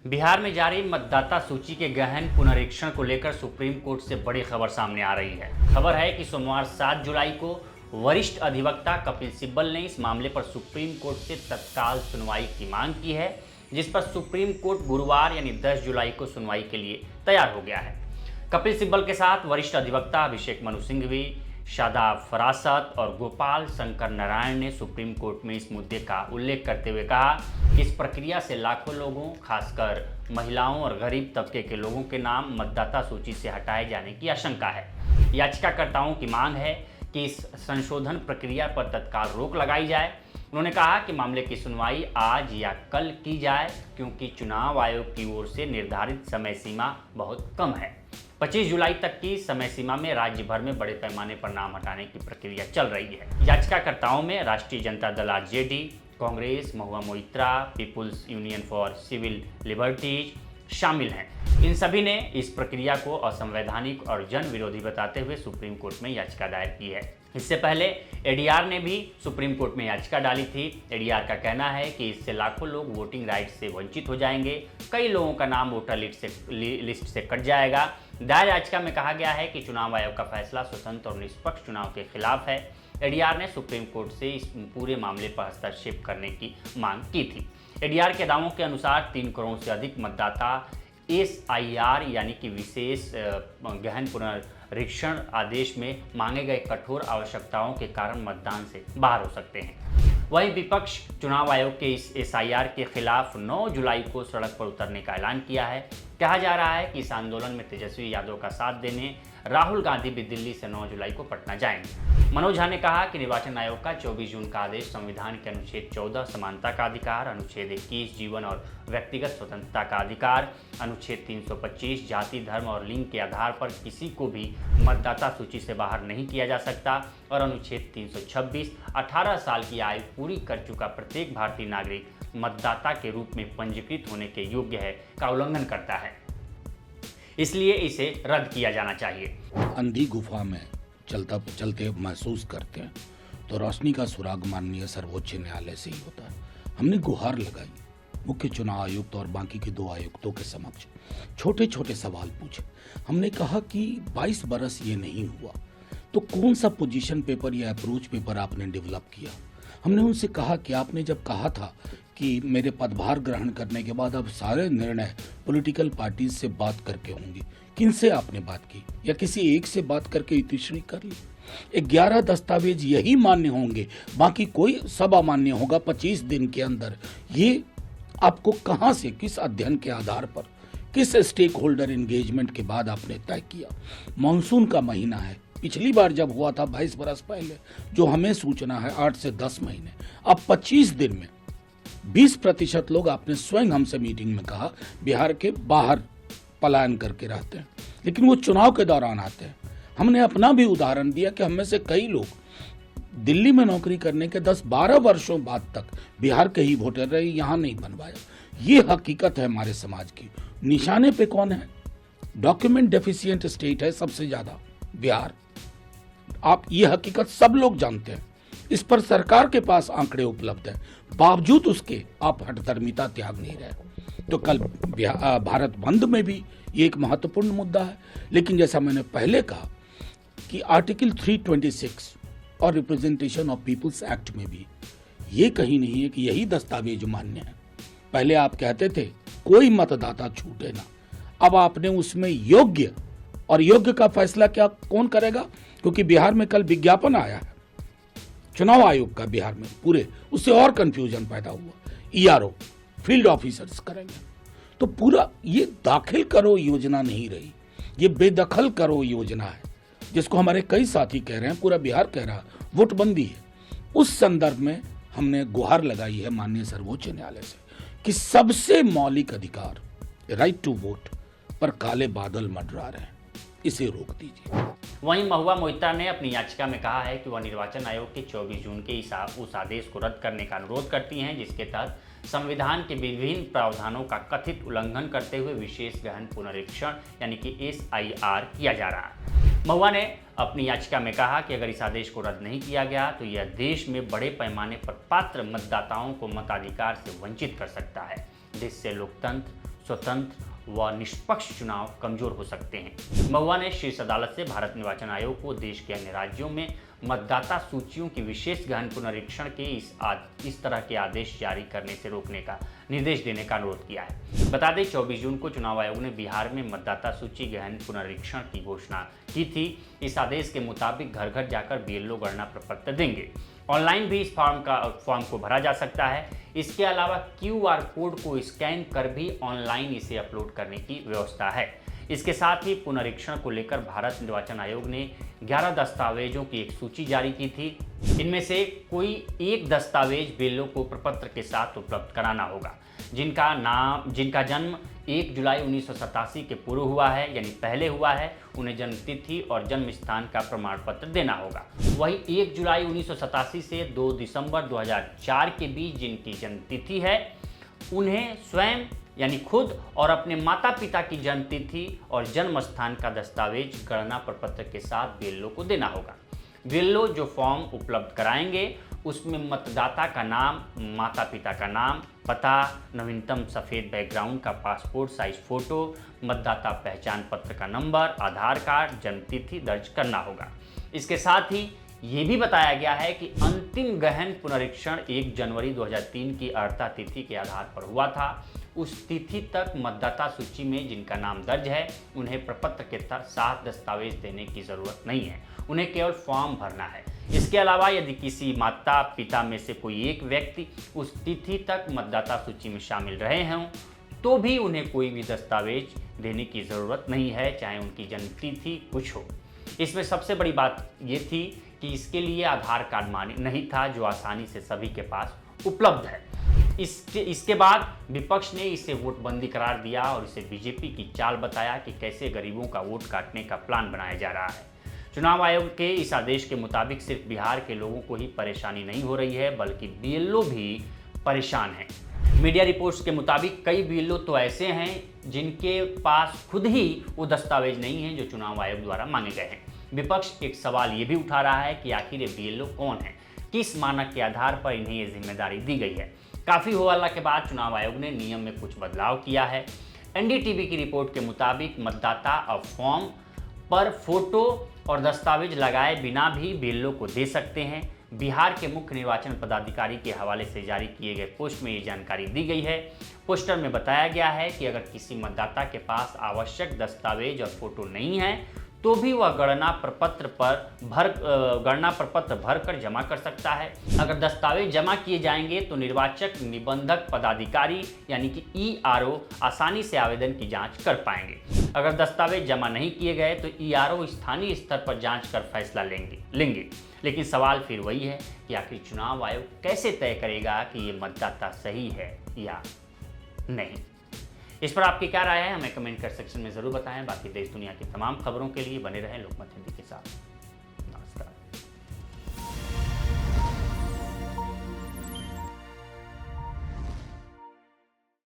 बिहार में जारी मतदाता सूची के गहन पुनरीक्षण को लेकर सुप्रीम कोर्ट से बड़ी खबर सामने आ रही है। खबर है कि सोमवार 7 जुलाई को वरिष्ठ अधिवक्ता कपिल सिब्बल ने इस मामले पर सुप्रीम कोर्ट से तत्काल सुनवाई की मांग की है, जिस पर सुप्रीम कोर्ट गुरुवार यानी 10 जुलाई को सुनवाई के लिए तैयार हो गया है। कपिल सिब्बल के साथ वरिष्ठ अधिवक्ता अभिषेक मनु सिंघवी, शादाब फरासत और गोपाल शंकर नारायण ने सुप्रीम कोर्ट में इस मुद्दे का उल्लेख करते हुए कहा कि इस प्रक्रिया से लाखों लोगों, खासकर महिलाओं और गरीब तबके के लोगों के नाम मतदाता सूची से हटाए जाने की आशंका है। याचिकाकर्ताओं की मांग है कि इस संशोधन प्रक्रिया पर तत्काल रोक लगाई जाए। उन्होंने कहा कि मामले की सुनवाई आज या कल की जाए, क्योंकि चुनाव आयोग की ओर से निर्धारित समय सीमा बहुत कम है। 25 जुलाई तक की समय सीमा में राज्य भर में बड़े पैमाने पर नाम हटाने की प्रक्रिया चल रही है। याचिकाकर्ताओं में Rashtriya Janata Dal RJD, Congress, Mahua Moitra, people's union for civil liberties शामिल हैं। इन सभी ने इस प्रक्रिया को असंवैधानिक और जन विरोधी बताते हुए सुप्रीम कोर्ट में याचिका दायर की है। इससे पहले एडीआर ने भी सुप्रीम कोर्ट में याचिका डाली थी। एडीआर का कहना है कि इससे लाखों लोग वोटिंग राइट से वंचित हो जाएंगे, कई लोगों का नाम वोटर लिस्ट से कट जाएगा। दायर याचिका में कहा गया है कि चुनाव आयोग का फैसला स्वतंत्र और निष्पक्ष चुनाव के खिलाफ है। एडीआर ने सुप्रीम कोर्ट से इस पूरे मामले पर हस्तक्षेप करने की मांग की थी। एडीआर के दावों के अनुसार 3 करोड़ से अधिक मतदाता एसआईआर यानी कि विशेष गहन पुनरीक्षण आदेश में मांगे गए कठोर आवश्यकताओं के कारण मतदान से बाहर हो सकते हैं। वहीं विपक्ष चुनाव आयोग के इस एसआईआर के खिलाफ 9 जुलाई को सड़क पर उतरने का ऐलान किया है। कहा जा रहा है कि इस आंदोलन में तेजस्वी यादव का साथ देने राहुल गांधी भी दिल्ली से 9 जुलाई को पटना जाएंगे। मनोज झा ने कहा कि निर्वाचन आयोग का 24 जून का आदेश संविधान के अनुच्छेद 14 समानता का अधिकार, अनुच्छेद 21 जीवन और व्यक्तिगत स्वतंत्रता का अधिकार, अनुच्छेद 325 जाति, धर्म और लिंग के आधार पर किसी को भी मतदाता सूची से बाहर नहीं किया जा सकता और अनुच्छेद 326 18 साल की आयु पूरी कर चुका प्रत्येक भारतीय नागरिक मतदाता के रूप में पंजीकृत होने के योग्य है का उल्लंघन करता है, इसलिए इसे रद्द किया जाना चाहिए। अंधी गुफा में चलते महसूस करते हैं तो रोशनी का सुराग माननीय सर्वोच्च न्यायालय से ही होता है। हमने गुहार लगाई, मुख्य चुनाव आयुक्त और बाकी के 2 आयुक्तों के समक्ष छोटे छोटे सवाल पूछे। हमने कहा कि 22 बरस ये नहीं हुआ तो कौन सा पोजीशन पेपर या अप्रोच पेपर आपने डेवलप किया। हमने उनसे कहा कि आपने जब कहा था कि मेरे पदभार ग्रहण करने के बाद अब सारे निर्णय पॉलिटिकल पार्टीज से बात करके होंगे, किनसे आपने बात की या किसी एक से बात करके इतिश्री कर ली। 11 दस्तावेज यही मान्य होंगे, बाकी कोई सब अमान्य होगा 25 दिन के अंदर। ये आपको कहां से, किस अध्ययन के आधार पर, किस स्टेक होल्डर एंगेजमेंट के बाद आपने तय किया। मानसून का महीना है, पिछली बार जब हुआ था 22 बरस पहले, जो हमें सूचना है 8 से 10 महीने, अब 25 दिन में 20% लोग आपने स्वयं हमसे मीटिंग में कहा बिहार के बाहर पलायन करके रहते हैं, लेकिन वो चुनाव के दौरान आते हैं। हमने अपना भी उदाहरण दिया कि हम में से कई लोग दिल्ली में नौकरी करने के 10-12 वर्षों बाद तक बिहार के ही वोटर रहे, यहाँ नहीं बनवाया। ये हकीकत है हमारे समाज की। निशाने पे कौन है? डॉक्यूमेंट डेफिशिएंट स्टेट है सबसे ज्यादा बिहार। आप ये हकीकत सब लोग जानते हैं, इस पर सरकार के पास आंकड़े उपलब्ध हैं, बावजूद उसके आप हठधर्मिता त्याग नहीं रहे। तो कल भारत बंद में भी ये एक महत्वपूर्ण मुद्दा है। लेकिन जैसा मैंने पहले कहा कि आर्टिकल 326 और रिप्रेजेंटेशन ऑफ पीपुल्स एक्ट में भी ये कहीं नहीं है कि यही दस्तावेज मान्य है। पहले आप कहते थे कोई मतदाता छूटे ना, अब आपने उसमें योग्य, और योग्य का फैसला क्या कौन करेगा? क्योंकि बिहार में कल विज्ञापन आया है चुनाव आयोग का बिहार में, पूरे उससे और कंफ्यूजन पैदा हुआ। ईआरओ फील्ड ऑफिसर्स करेंगे, तो पूरा ये दाखिल करो योजना नहीं रही, ये बेदखल करो योजना है, जिसको हमारे कई साथी कह रहे हैं, पूरा बिहार कह रहा है वोटबंदी है। उस संदर्भ में हमने गुहार लगाई है माननीय सर्वोच्च न्यायालय से कि सबसे मौलिक अधिकार राइट टू वोट पर काले बादल मंडरा रहे हैं, इसे रोक दीजिए। वहीं महुआ मोइत्रा ने अपनी याचिका में कहा है कि वह निर्वाचन आयोग के 24 जून के उस आदेश को रद्द करने का अनुरोध करती हैं, जिसके तहत संविधान के विभिन्न प्रावधानों का कथित उल्लंघन करते हुए विशेष गहन पुनरीक्षण यानी कि एसआईआर किया जा रहा है। महुआ ने अपनी याचिका में कहा कि अगर इस आदेश को रद्द नहीं किया गया तो यह देश में बड़े पैमाने पर पात्र मतदाताओं को मताधिकार से वंचित कर सकता है, जिससे लोकतंत्र, स्वतंत्र व निष्पक्ष चुनाव कमजोर हो सकते हैं। महुआ ने शीर्ष अदालत से भारत निर्वाचन आयोग को देश के अन्य राज्यों में मतदाता सूचियों की विशेष गहन पुनरीक्षण के इस तरह के आदेश जारी करने से रोकने का निर्देश देने का अनुरोध किया है। बता दें 24 जून को चुनाव आयोग ने बिहार में मतदाता सूची गहन पुनरीक्षण की घोषणा की थी। इस आदेश के मुताबिक घर घर जाकर बीएलओ गणना प्रपत्र देंगे। ऑनलाइन भी इस फॉर्म को भरा जा सकता है। इसके अलावा क्यूआर कोड को स्कैन कर भी ऑनलाइन इसे अपलोड करने की व्यवस्था है। इसके साथ ही पुनरीक्षण को लेकर भारत निर्वाचन आयोग ने 11 दस्तावेजों की एक सूची जारी की थी। इनमें से कोई एक दस्तावेज बीएलओ को प्रपत्र के साथ उपलब्ध कराना होगा, जिनका जन्म 1 जुलाई 1987 के पूर्व हुआ है, यानी पहले हुआ है, उन्हें जन्म तिथि और जन्म स्थान का प्रमाण पत्र देना होगा। वही 1 जुलाई 1987 से 2 दिसंबर 2004 के बीच जिनकी जन्म तिथि है, उन्हें स्वयं यानी खुद और अपने माता पिता की जन्म तिथि और जन्म स्थान का दस्तावेज गणना प्रपत्र के साथ बीएलओ को देना होगा। बीएलओ जो फॉर्म उपलब्ध कराएंगे उसमें मतदाता का नाम, माता पिता का नाम, पता, नवीनतम सफ़ेद बैकग्राउंड का पासपोर्ट साइज फोटो, मतदाता पहचान पत्र का नंबर, आधार कार्ड, जन्म तिथि दर्ज करना होगा। इसके साथ ही ये भी बताया गया है कि अंतिम गहन पुनरीक्षण 1 जनवरी 2003 की अर्हता तिथि के आधार पर हुआ था। उस तिथि तक मतदाता सूची में जिनका नाम दर्ज है उन्हें प्रपत्र के साथ दस्तावेज देने की ज़रूरत नहीं है, उन्हें केवल फॉर्म भरना है। इसके अलावा यदि किसी माता पिता में से कोई एक व्यक्ति उस तिथि तक मतदाता सूची में शामिल रहे हों तो भी उन्हें कोई भी दस्तावेज देने की ज़रूरत नहीं है, चाहे उनकी जन्म तिथि कुछ हो। इसमें सबसे बड़ी बात ये थी कि इसके लिए आधार कार्ड मान्य नहीं था, जो आसानी से सभी के पास उपलब्ध है। इसके बाद विपक्ष ने इसे वोटबंदी करार दिया और इसे बीजेपी की चाल बताया कि कैसे गरीबों का वोट काटने का प्लान बनाया जा रहा है। चुनाव आयोग के इस आदेश के मुताबिक सिर्फ बिहार के लोगों को ही परेशानी नहीं हो रही है, बल्कि बीएलओ भी परेशान हैं। मीडिया रिपोर्ट्स के मुताबिक कई बीएलओ तो ऐसे हैं जिनके पास खुद ही वो दस्तावेज नहीं हैं जो चुनाव आयोग द्वारा मांगे गए हैं। विपक्ष एक सवाल ये भी उठा रहा है कि आखिर ये बीएलओ कौन है, किस मानक के आधार पर इन्हें ये जिम्मेदारी दी गई है। काफ़ी हल्ला के बाद चुनाव आयोग ने नियम में कुछ बदलाव किया है। एनडीटीवी की रिपोर्ट के मुताबिक मतदाता अब फॉर्म पर फोटो और दस्तावेज लगाए बिना भी बीएलओ को दे सकते हैं। बिहार के मुख्य निर्वाचन पदाधिकारी के हवाले से जारी किए गए पोस्ट में ये जानकारी दी गई है। पोस्टर में बताया गया है कि अगर किसी मतदाता के पास आवश्यक दस्तावेज और फोटो नहीं है तो भी वह गणना प्रपत्र भरकर जमा कर सकता है। अगर दस्तावेज जमा किए जाएंगे तो निर्वाचक निबंधक पदाधिकारी यानी कि ईआरओ आसानी से आवेदन की जांच कर पाएंगे। अगर दस्तावेज जमा नहीं किए गए तो ईआरओ स्थानीय स्तर पर जांच कर फैसला लेंगे। लेकिन सवाल फिर वही है कि आखिर चुनाव आयोग कैसे तय करेगा कि ये मतदाता सही है या नहीं। इस पर आपकी क्या राय है, हमें कमेंट कर सेक्शन में ज़रूर बताएं। बाकी देश दुनिया की तमाम खबरों के लिए बने रहें लोकमत हिंदी के साथ।